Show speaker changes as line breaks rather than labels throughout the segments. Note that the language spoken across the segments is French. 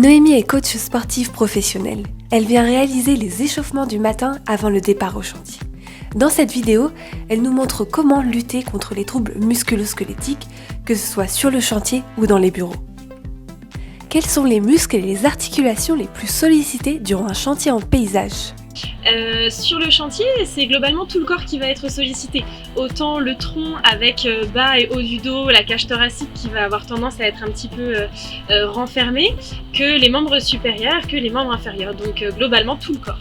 Noémie est coach sportive professionnelle. Elle vient réaliser les échauffements du matin avant le départ au chantier. Dans cette vidéo, elle nous montre comment lutter contre les troubles musculo-squelettiques, que ce soit sur le chantier ou dans les bureaux. Quels sont les muscles et les articulations les plus sollicités durant un chantier en paysage ?
Sur le chantier, c'est globalement tout le corps qui va être sollicité. Autant le tronc avec bas et haut du dos, la cage thoracique qui va avoir tendance à être un petit peu renfermée, que les membres supérieurs, que les membres inférieurs. Donc globalement tout le corps.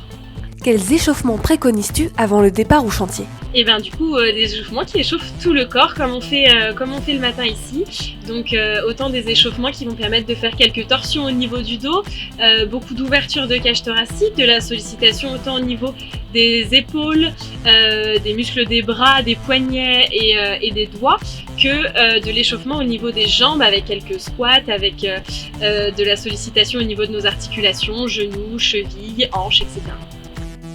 Quels échauffements préconises-tu avant le départ au chantier ?
Et bien du coup des échauffements qui échauffent tout le corps comme on fait le matin ici. Donc autant des échauffements qui vont permettre de faire quelques torsions au niveau du dos, beaucoup d'ouverture de cage thoracique, de la sollicitation autant au niveau des épaules, des muscles des bras, des poignets et des doigts, que de l'échauffement au niveau des jambes avec quelques squats, avec de la sollicitation au niveau de nos articulations, genoux, chevilles, hanches, etc.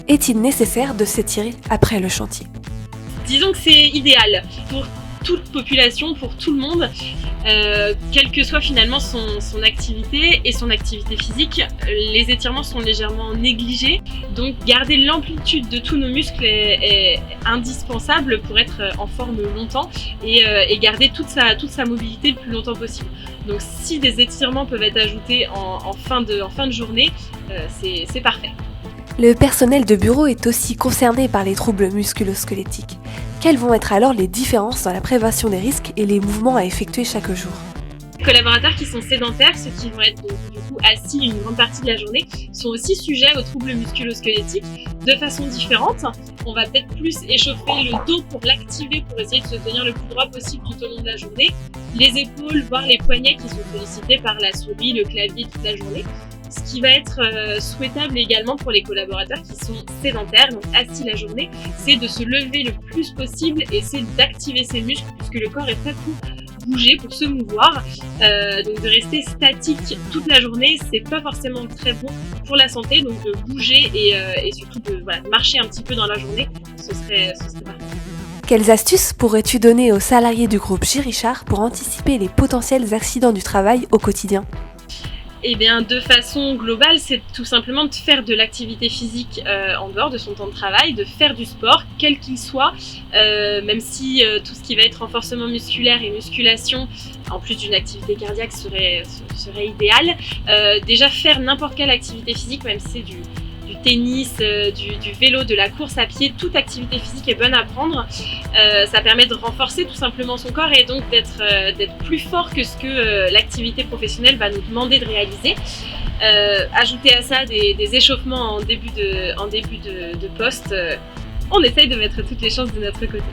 Est-il nécessaire de s'étirer après le chantier ?
Disons que c'est idéal pour toute population, pour tout le monde, quelle que soit finalement son activité et son activité physique. Les étirements sont légèrement négligés, donc garder l'amplitude de tous nos muscles est indispensable pour être en forme longtemps et garder toute sa mobilité le plus longtemps possible. Donc si des étirements peuvent être ajoutés en fin de journée, c'est parfait.
Le personnel de bureau est aussi concerné par les troubles musculo-squelettiques. Quelles vont être alors les différences dans la prévention des risques et les mouvements à effectuer chaque jour ?
Les collaborateurs qui sont sédentaires, ceux qui vont être du coup assis une grande partie de la journée, sont aussi sujets aux troubles musculo-squelettiques de façon différente. On va peut-être plus échauffer le dos pour l'activer, pour essayer de se tenir le plus droit possible tout au long de la journée. Les épaules, voire les poignets qui sont sollicités par la souris, le clavier toute la journée. Ce qui va être souhaitable également pour les collaborateurs qui sont sédentaires, donc assis la journée, c'est de se lever le plus possible et c'est d'activer ses muscles puisque le corps est fait pour bouger, pour se mouvoir. Donc de rester statique toute la journée, c'est pas forcément très bon pour la santé, donc de bouger et surtout de marcher un petit peu dans la journée, ce serait parfait.
Quelles astuces pourrais-tu donner aux salariés du groupe J.Richard pour anticiper les potentiels accidents du travail au quotidien ?
Eh bien, de façon globale, c'est tout simplement de faire de l'activité physique en dehors de son temps de travail, de faire du sport, quel qu'il soit, même si tout ce qui va être renforcement musculaire et musculation, en plus d'une activité cardiaque, serait idéal. Déjà, faire n'importe quelle activité physique, même si c'est du tennis, du vélo, de la course à pied, toute activité physique est bonne à prendre. Ça permet de renforcer tout simplement son corps et donc d'être plus fort que ce que l'activité professionnelle va nous demander de réaliser. Ajouter à ça des échauffements en début de poste, on essaye de mettre toutes les chances de notre côté.